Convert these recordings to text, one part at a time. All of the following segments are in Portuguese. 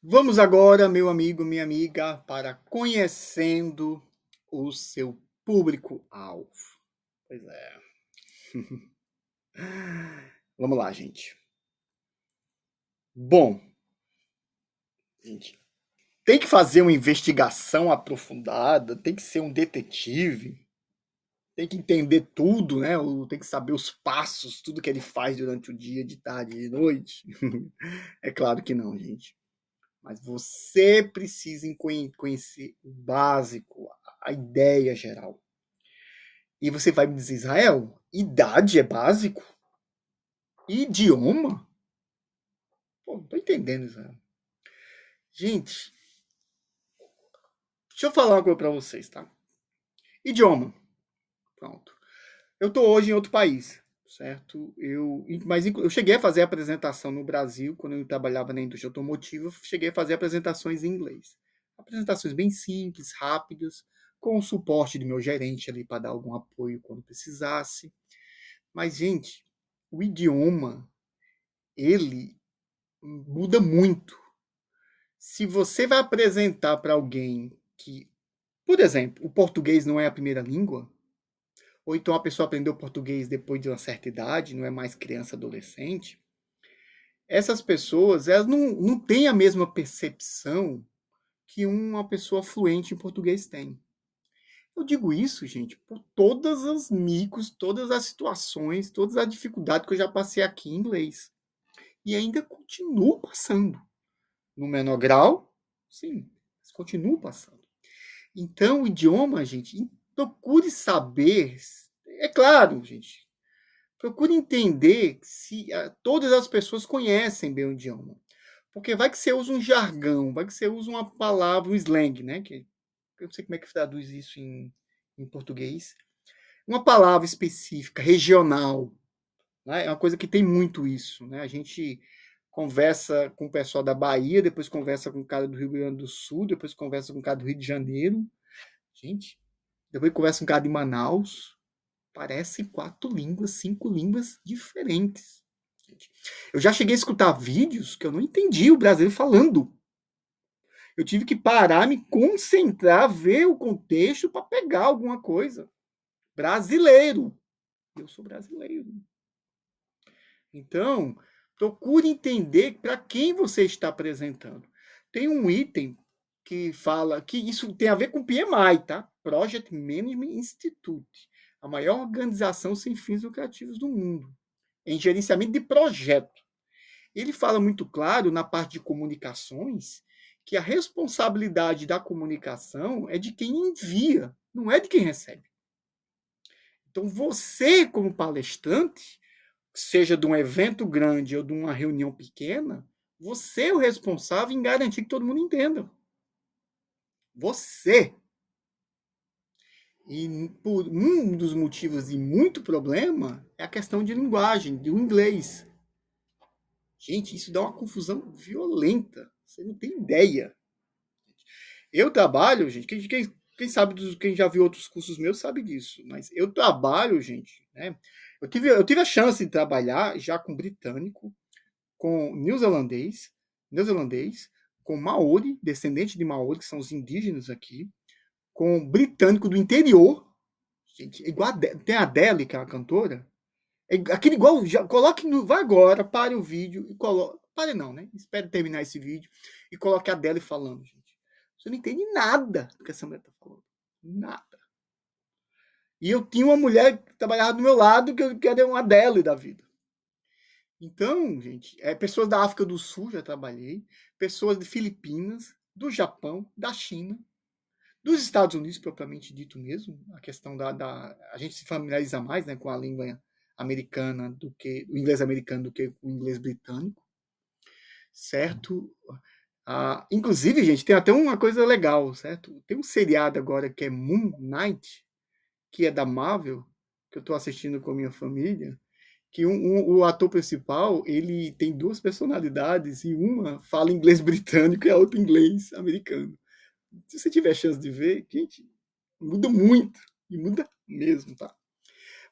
Vamos agora, meu amigo, minha amiga, para conhecendo o seu público-alvo. Pois é. Vamos lá, gente. Bom, gente, tem que fazer uma investigação aprofundada, tem que ser um detetive, tem que entender tudo, né? Tem que saber os passos, tudo que ele faz durante o dia, de tarde e de noite. É claro que não, gente. Mas você precisa conhecer o básico, a ideia geral. E você vai me dizer, Israel, idade é básico? Idioma? Pô, não tô entendendo, Israel. Gente, deixa eu falar uma coisa pra vocês, tá? Idioma. Pronto. Eu tô hoje em outro país, certo? Mas eu cheguei a fazer apresentação no Brasil, quando eu trabalhava na indústria automotiva, eu cheguei a fazer apresentações em inglês. Apresentações bem simples, rápidas, com o suporte do meu gerente ali para dar algum apoio quando precisasse. Mas, gente, o idioma, ele muda muito. Se você vai apresentar para alguém que, por exemplo, o português não é a primeira língua, ou então a pessoa aprendeu português depois de uma certa idade, não é mais criança, adolescente, essas pessoas elas não têm a mesma percepção que uma pessoa fluente em português tem. Eu digo isso, gente, por todas as micos, todas as situações, todas as dificuldades que eu já passei aqui em inglês. E ainda continuo passando. No menor grau, sim, mas continuo passando. Então, o idioma, gente, procure saber. É claro, gente, procure entender se todas as pessoas conhecem bem o idioma. Porque vai que você usa um jargão, vai que você usa uma palavra, um slang, né? Que eu não sei como é que traduz isso em português. Uma palavra específica, regional, né? É uma coisa que tem muito isso, né? A gente conversa com o pessoal da Bahia, depois conversa com o cara do Rio Grande do Sul, depois conversa com o cara do Rio de Janeiro. Gente, depois conversa com o cara de Manaus. Parecem quatro línguas, cinco línguas diferentes. Eu já cheguei a escutar vídeos que eu não entendi o brasileiro falando. Eu tive que parar, me concentrar, ver o contexto para pegar alguma coisa. Brasileiro. Eu sou brasileiro. Então, procure entender para quem você está apresentando. Tem um item que fala que isso tem a ver com PMI, tá? Project Management Institute, a maior organização sem fins lucrativos do mundo, em gerenciamento de projeto. Ele fala muito claro na parte de comunicações que a responsabilidade da comunicação é de quem envia, não é de quem recebe. Então, você, como palestrante, seja de um evento grande ou de uma reunião pequena, você é o responsável em garantir que todo mundo entenda. Você. E por um dos motivos de muito problema é a questão de linguagem, do inglês. Gente, isso dá uma confusão violenta. Você não tem ideia. Eu trabalho, gente, quem sabe, quem já viu outros cursos meus sabe disso, mas eu trabalho, gente, né? Eu tive a chance de trabalhar já com britânico, com neozelandês, com maori, descendente de maori, que são os indígenas aqui, com britânico do interior, gente, igual tem a Adele, que é a cantora, aquele igual, já, coloque no, vai agora, pare o vídeo e coloque, pare não, né? Espere terminar esse vídeo e coloque a Adele falando, gente. Você não entende nada do que essa mulher tá falando. Nada. E eu tinha uma mulher que trabalhava do meu lado que era uma Adele da vida. Então, gente, pessoas da África do Sul já trabalhei, pessoas de Filipinas, do Japão, da China, dos Estados Unidos, propriamente dito mesmo, a questão a gente se familiariza mais, né, com a língua americana do que o inglês americano do que o inglês britânico, certo? Inclusive, gente, tem até uma coisa legal, certo? Tem um seriado agora que é Moon Knight, que é da Marvel, que eu estou assistindo com a minha família, que o ator principal, ele tem duas personalidades e uma fala inglês britânico e a outra inglês americano. Se você tiver chance de ver, gente, muda muito. E muda mesmo, tá?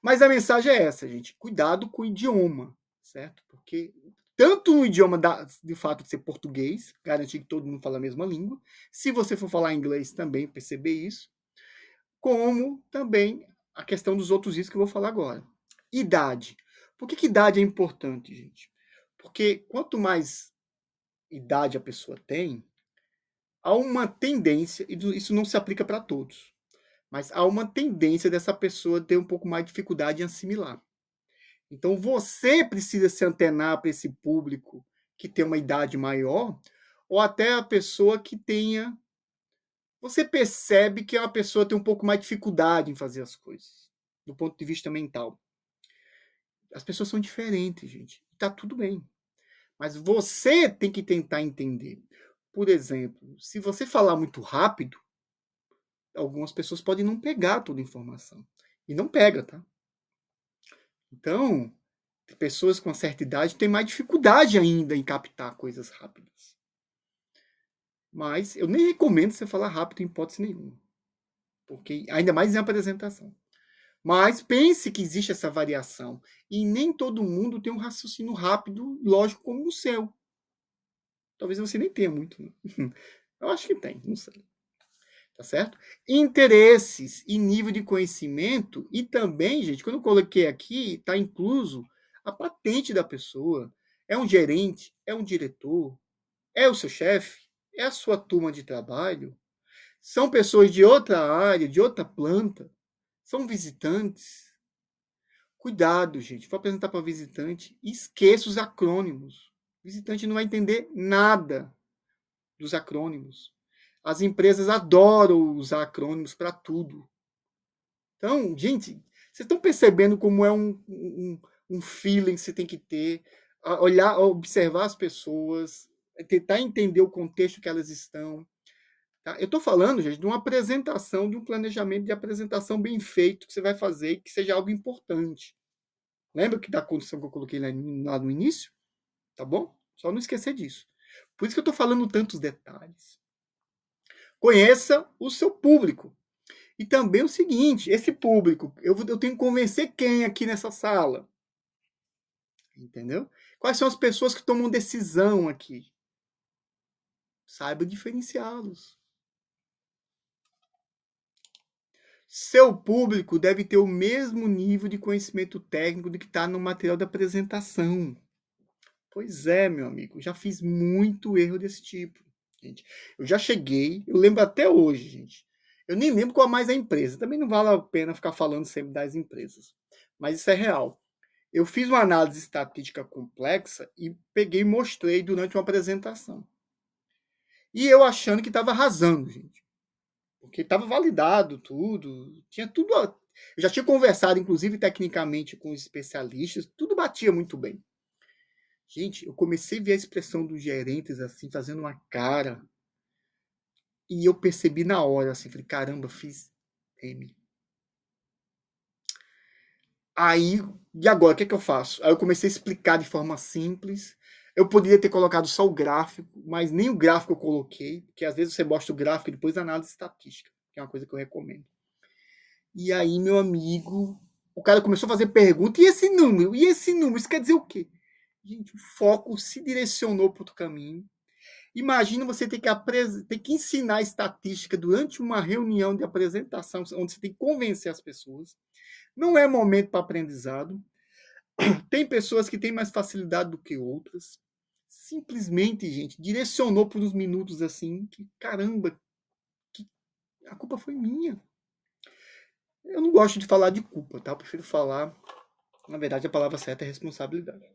Mas a mensagem é essa, gente. Cuidado com o idioma, certo? Porque tanto no idioma do fato de ser português, garantir que todo mundo fala a mesma língua, se você for falar inglês também, perceber isso, como também a questão dos outros itens que eu vou falar agora. Idade. Por que idade é importante, gente? Porque quanto mais idade a pessoa tem, há uma tendência, e isso não se aplica para todos, mas há uma tendência dessa pessoa ter um pouco mais de dificuldade em assimilar. Então você precisa se antenar para esse público que tem uma idade maior, ou até a pessoa que tenha. Você percebe que a pessoa tem um pouco mais de dificuldade em fazer as coisas, do ponto de vista mental. As pessoas são diferentes, gente. Tá tudo bem. Mas você tem que tentar entender. Por exemplo, se você falar muito rápido, algumas pessoas podem não pegar toda a informação. E não pega, tá? Então, pessoas com certa idade têm mais dificuldade ainda em captar coisas rápidas. Mas eu nem recomendo você falar rápido em hipótese nenhuma. Porque, ainda mais em apresentação. Mas pense que existe essa variação. E nem todo mundo tem um raciocínio rápido, lógico, como o seu. Talvez você nem tenha muito. Né? Eu acho que tem, não sei. Tá certo? Interesses e nível de conhecimento. E também, gente, quando eu coloquei aqui, está incluso a patente da pessoa. É um gerente, é um diretor, é o seu chefe, é a sua turma de trabalho. São pessoas de outra área, de outra planta. São visitantes. Cuidado, gente. For apresentar para visitante, esqueça os acrônimos. O visitante não vai entender nada dos acrônimos. As empresas adoram usar acrônimos para tudo. Então, gente, vocês estão percebendo como é um feeling que você tem que ter, olhar, observar as pessoas, tentar entender o contexto que elas estão. Tá? Eu estou falando, gente, de uma apresentação, de um planejamento de apresentação bem feito que você vai fazer e que seja algo importante. Lembra que da condição que eu coloquei lá no início? Tá bom? Só não esquecer disso. Por isso que eu estou falando tantos detalhes. Conheça o seu público. E também o seguinte, esse público, eu tenho que convencer quem aqui nessa sala? Entendeu? Quais são as pessoas que tomam decisão aqui? Saiba diferenciá-los. Seu público deve ter o mesmo nível de conhecimento técnico do que está no material da apresentação. Pois é, meu amigo, já fiz muito erro desse tipo, gente. Eu já cheguei, eu lembro até hoje, gente. Eu nem lembro qual mais é a empresa. Também não vale a pena ficar falando sempre das empresas. Mas isso é real. Eu fiz uma análise estatística complexa e peguei e mostrei durante uma apresentação. E eu achando que estava arrasando, gente. Porque estava validado tudo, tinha tudo. Eu já tinha conversado, inclusive, tecnicamente com os especialistas, tudo batia muito bem. Gente, eu comecei a ver a expressão dos gerentes, assim, fazendo uma cara. E eu percebi na hora, assim, falei, caramba, fiz M. Aí, e agora, o que é que eu faço? Aí eu comecei a explicar de forma simples. Eu poderia ter colocado só o gráfico, mas nem o gráfico eu coloquei, porque às vezes você mostra o gráfico e depois a análise estatística, que é uma coisa que eu recomendo. E aí, meu amigo, o cara começou a fazer pergunta, e esse número? E esse número? Isso quer dizer o quê? Gente, o foco se direcionou para outro caminho. Imagina você ter que ensinar estatística durante uma reunião de apresentação, onde você tem que convencer as pessoas. Não é momento para aprendizado. Tem pessoas que têm mais facilidade do que outras. Simplesmente, gente, direcionou por uns minutos assim, que caramba, que a culpa foi minha. Eu não gosto de falar de culpa, tá? Eu prefiro falar, na verdade, a palavra certa é responsabilidade.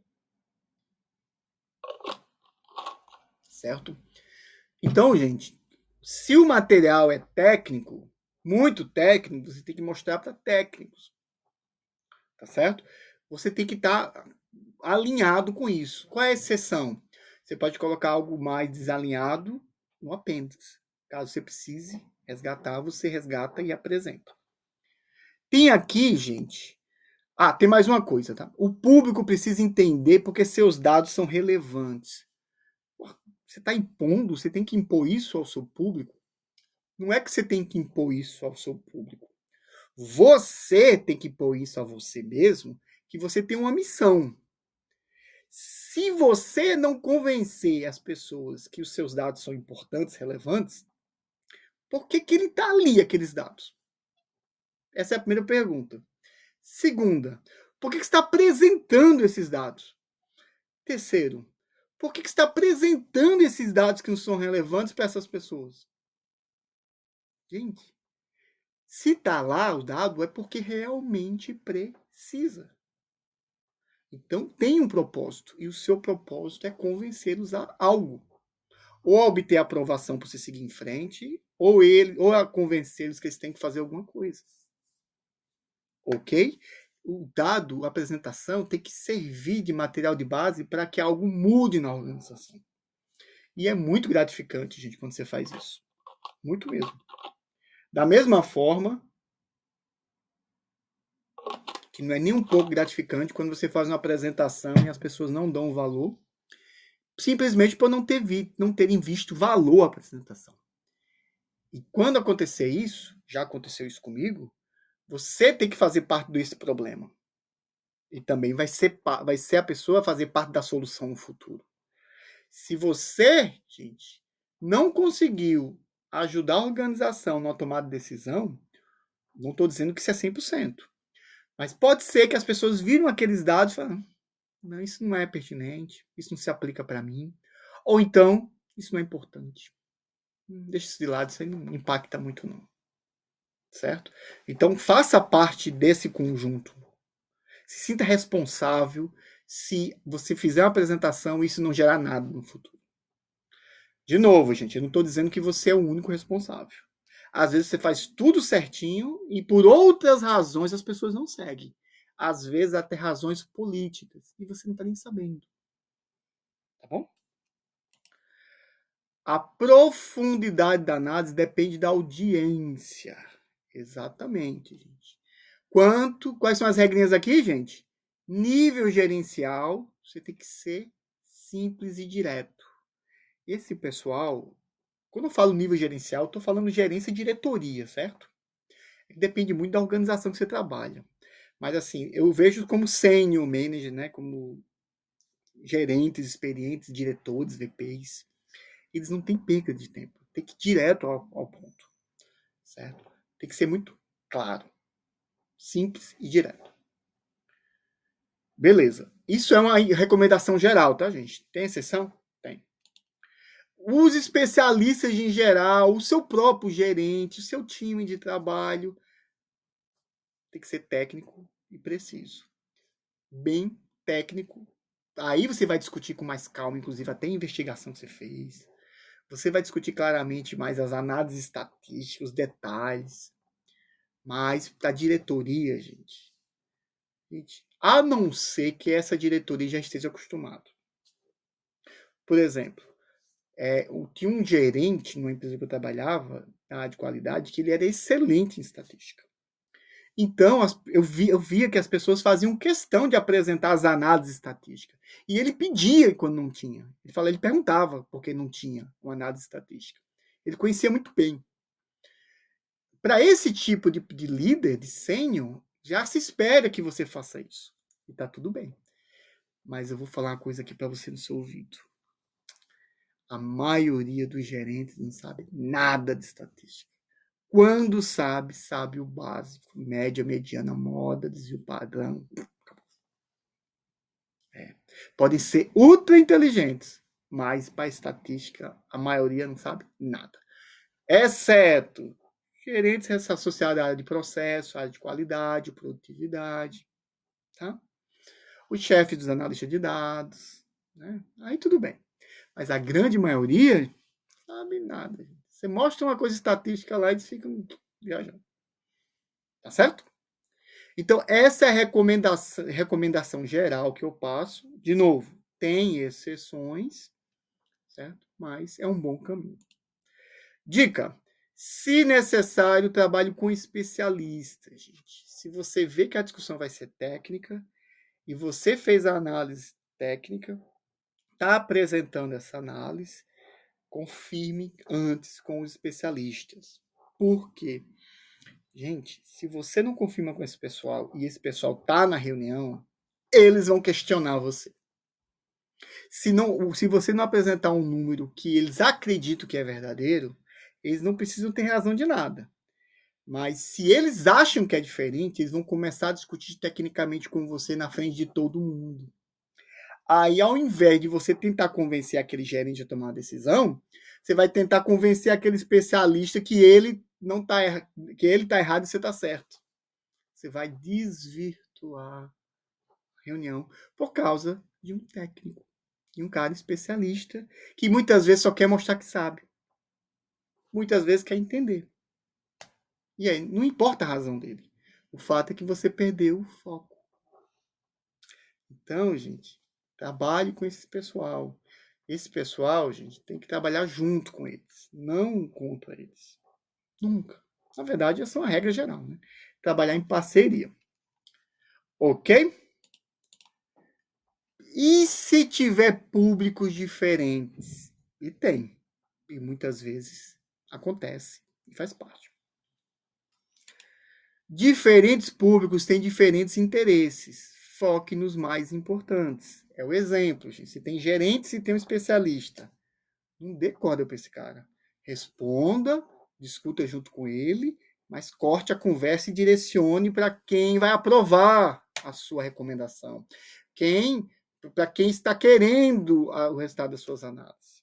Certo? Então, gente, se o material é técnico, muito técnico, você tem que mostrar para técnicos. Tá certo? Você tem que estar alinhado com isso. Qual é a exceção? Você pode colocar algo mais desalinhado no apêndice. Caso você precise resgatar, você resgata e apresenta. Tem aqui, gente. Ah, tem mais uma coisa, tá? O público precisa entender porque seus dados são relevantes. Você está impondo, você tem que impor isso ao seu público. Não é que você tem que impor isso ao seu público. Você tem que impor isso a você mesmo, que você tem uma missão. Se você não convencer as pessoas que os seus dados são importantes, relevantes, por que ele está ali, aqueles dados? Essa é a primeira pergunta. Segunda, por que você está apresentando esses dados? Terceiro, por que você está apresentando esses dados que não são relevantes para essas pessoas? Gente, se está lá o dado, é porque realmente precisa. Então tem um propósito, e o seu propósito é convencê-los a algo. Ou a obter aprovação para você seguir em frente, ou a convencê-los que eles têm que fazer alguma coisa. Ok? O dado, a apresentação, tem que servir de material de base para que algo mude na organização. E é muito gratificante, gente, quando você faz isso. Muito mesmo. Da mesma forma que não é nem um pouco gratificante quando você faz uma apresentação e as pessoas não dão valor, simplesmente por não terem visto valor à apresentação. E quando acontecer isso, já aconteceu isso comigo, você tem que fazer parte desse problema. E também vai ser a pessoa a fazer parte da solução no futuro. Se você, gente, não conseguiu ajudar a organização na tomada de decisão, não estou dizendo que isso é 100%. Mas pode ser que as pessoas viram aqueles dados e falam, não, isso não é pertinente, isso não se aplica para mim. Ou então, isso não é importante. Deixa isso de lado, isso aí não impacta muito não. Certo? Então, faça parte desse conjunto. Se sinta responsável se você fizer uma apresentação e isso não gerar nada no futuro. De novo, gente, eu não estou dizendo que você é o único responsável. Às vezes você faz tudo certinho e por outras razões as pessoas não seguem. Às vezes até razões políticas e você não está nem sabendo. Tá bom? A profundidade da análise depende da audiência. Exatamente, gente. Quais são as regrinhas aqui, gente? Nível gerencial, você tem que ser simples e direto. Esse pessoal, quando eu falo nível gerencial, estou falando gerência e diretoria, certo? Depende muito da organização que você trabalha. Mas assim, eu vejo como senior manager, né? Como gerentes, experientes, diretores, VPs. Eles não têm perda de tempo. Tem que ir direto ao ponto, certo? Tem que ser muito claro, simples e direto. Beleza. Isso é uma recomendação geral, tá, gente? Tem exceção? Tem. Os especialistas em geral, o seu próprio gerente, o seu time de trabalho, tem que ser técnico e preciso. Bem técnico. Aí você vai discutir com mais calma, inclusive até a investigação que você fez. Você vai discutir claramente mais as análises estatísticas, os detalhes. Mas para a diretoria, gente, a não ser que essa diretoria já esteja acostumada. Por exemplo, tinha um gerente numa empresa que eu trabalhava, na área de qualidade, que ele era excelente em estatística. Então, eu via que as pessoas faziam questão de apresentar as análises estatísticas. E ele pedia quando não tinha. Ele perguntava por que não tinha uma análise estatística. Ele conhecia muito bem. Para esse tipo de líder, de sênior, já se espera que você faça isso. E tá tudo bem. Mas eu vou falar uma coisa aqui para você no seu ouvido. A maioria dos gerentes não sabe nada de estatística. Quando sabe o básico. Média, mediana, moda, desvio padrão. Podem ser ultra inteligentes, mas para estatística a maioria não sabe nada. Exceto gerentes associados à área de processo, área de qualidade, produtividade. Tá? Os chefes dos analistas de dados. Né? Aí tudo bem. Mas a grande maioria sabe nada. Você mostra uma coisa estatística lá e eles ficam viajando. Tá certo? Então, essa é a recomendação geral que eu passo. De novo, tem exceções, certo? Mas é um bom caminho. Dica: se necessário, trabalhe com especialistas, gente. Se você vê que a discussão vai ser técnica e você fez a análise técnica, está apresentando essa análise, confirme antes com os especialistas. Por quê? Gente, se você não confirma com esse pessoal e esse pessoal tá na reunião, eles vão questionar você. Se você não apresentar um número que eles acreditam que é verdadeiro, eles não precisam ter razão de nada. Mas se eles acham que é diferente, eles vão começar a discutir tecnicamente com você na frente de todo mundo. Aí, ao invés de você tentar convencer aquele gerente a tomar uma decisão, você vai tentar convencer aquele especialista que ele não tá que ele está errado e você está certo. Você vai desvirtuar a reunião por causa de um técnico, de um cara especialista que muitas vezes só quer mostrar que sabe, muitas vezes quer entender. E aí, não importa a razão dele. O fato é que você perdeu o foco. Então, gente, trabalhe com esse pessoal. Esse pessoal, gente, tem que trabalhar junto com eles, não contra eles. Nunca. Na verdade, essa é uma regra geral, né? Trabalhar em parceria. Ok? E se tiver públicos diferentes? E tem. E muitas vezes acontece e faz parte. Diferentes públicos têm diferentes interesses. Foque nos mais importantes. É o exemplo, gente. Se tem gerente, se tem um especialista. Não dê corda para esse cara. Responda, discuta junto com ele, mas corte a conversa e direcione para quem vai aprovar a sua recomendação. Para quem está querendo o resultado das suas análises.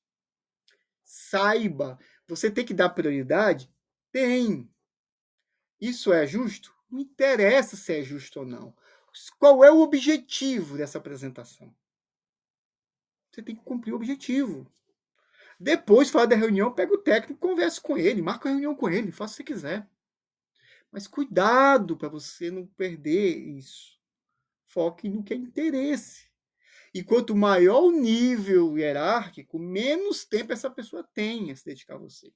Saiba, você tem que dar prioridade? Tem. Isso é justo? Não interessa se é justo ou não. Qual é o objetivo dessa apresentação? Você tem que cumprir o objetivo. Depois, fala da reunião, pega o técnico, converse com ele, marca a reunião com ele, faça o que você quiser. Mas cuidado para você não perder isso. Foque no que é interesse. E quanto maior o nível hierárquico, menos tempo essa pessoa tem a se dedicar a você.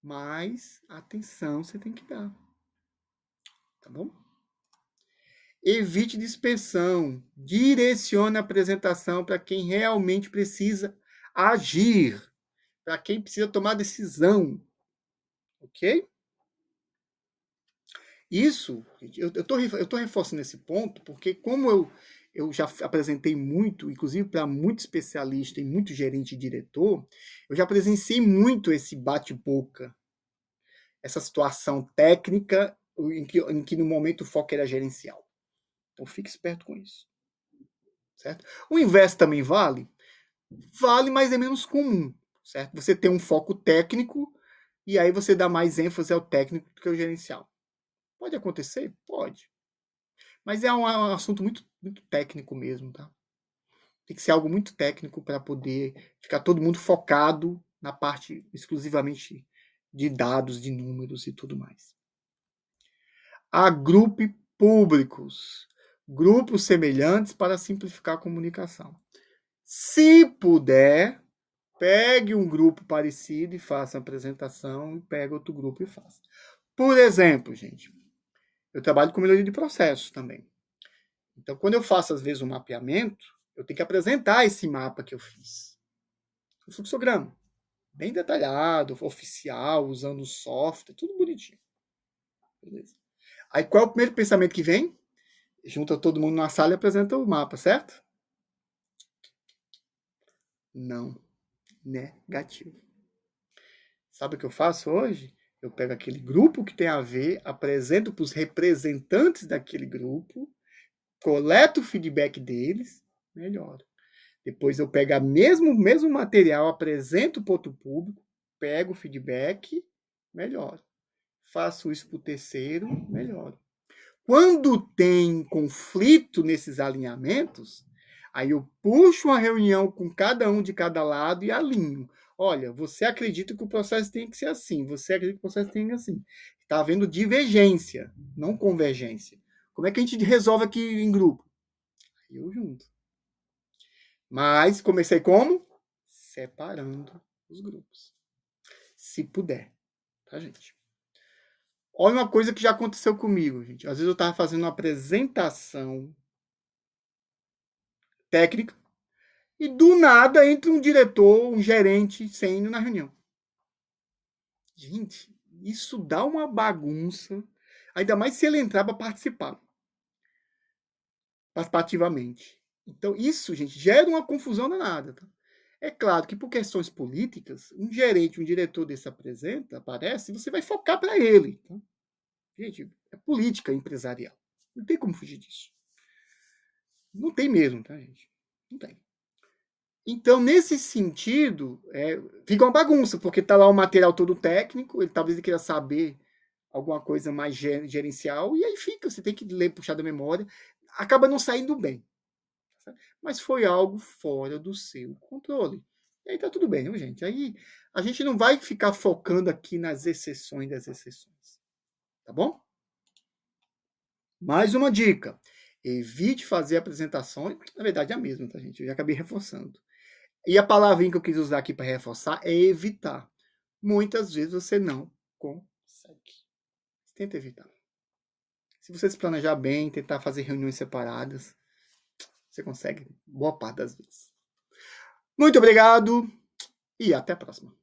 Mais atenção você tem que dar. Tá bom? Evite dispersão. Direcione a apresentação para quem realmente precisa agir. Para quem precisa tomar decisão. Ok? Isso, eu estou reforçando esse ponto, porque como eu já apresentei muito, inclusive para muito especialista e muito gerente e diretor, eu já presenciei muito esse bate-boca, essa situação técnica em que no momento o foco era gerencial. Então fique esperto com isso. Certo? O inverso também vale? Vale, mas é menos comum. Certo? Você tem um foco técnico e aí você dá mais ênfase ao técnico do que ao gerencial. Pode acontecer? Pode. Mas é um assunto muito, muito técnico mesmo, tá? Tem que ser algo muito técnico para poder ficar todo mundo focado na parte exclusivamente de dados, de números e tudo mais. Agrupe públicos, grupos semelhantes para simplificar a comunicação. Se puder, pegue um grupo parecido e faça a apresentação e pegue outro grupo e faça. Por exemplo, gente, eu trabalho com melhoria de processos também. Então, quando eu faço, às vezes, um mapeamento, eu tenho que apresentar esse mapa que eu fiz. O fluxograma. Bem detalhado, oficial, usando o software, tudo bonitinho. Beleza? Aí, qual é o primeiro pensamento que vem? Junta todo mundo na sala e apresenta o mapa, certo? Não. Negativo. Sabe o que eu faço hoje? Eu pego aquele grupo que tem a ver, apresento para os representantes daquele grupo, coleto o feedback deles, melhoro. Depois eu pego o mesmo material, apresento para outro público, pego o feedback, melhoro. Faço isso para o terceiro, melhoro. Quando tem conflito nesses alinhamentos, aí eu puxo uma reunião com cada um de cada lado e alinho. Olha, você acredita que o processo tem que ser assim, você acredita que o processo tem que ser assim. Está havendo divergência, não convergência. Como é que a gente resolve aqui em grupo? Eu junto. Mas comecei como? Separando os grupos. Se puder, tá, gente? Olha uma coisa que já aconteceu comigo, gente. Às vezes eu estava fazendo uma apresentação técnica e do nada entra um diretor, um gerente sênior na reunião. Gente, isso dá uma bagunça. Ainda mais se ele entrar para participar participativamente. Então, isso, gente, gera uma confusão danada. Tá? É claro que, por questões políticas, um gerente, um diretor desse aparece, e você vai focar para ele. Tá? Gente, é política empresarial. Não tem como fugir disso. Não tem mesmo, tá, gente? Não tem. Então, nesse sentido, fica uma bagunça, porque está lá o material todo técnico, talvez ele queira saber alguma coisa mais gerencial, e aí fica, você tem que ler, puxar da memória, acaba não saindo bem. Mas foi algo fora do seu controle. E aí tá tudo bem, viu, gente? Aí a gente não vai ficar focando aqui nas exceções das exceções. Tá bom? Mais uma dica. Evite fazer apresentações. Na verdade é a mesma, tá, gente? Eu já acabei reforçando. E a palavrinha que eu quis usar aqui para reforçar é evitar. Muitas vezes você não consegue. Tenta evitar. Se você se planejar bem, tentar fazer reuniões separadas, você consegue boa parte das vezes. Muito obrigado e até a próxima.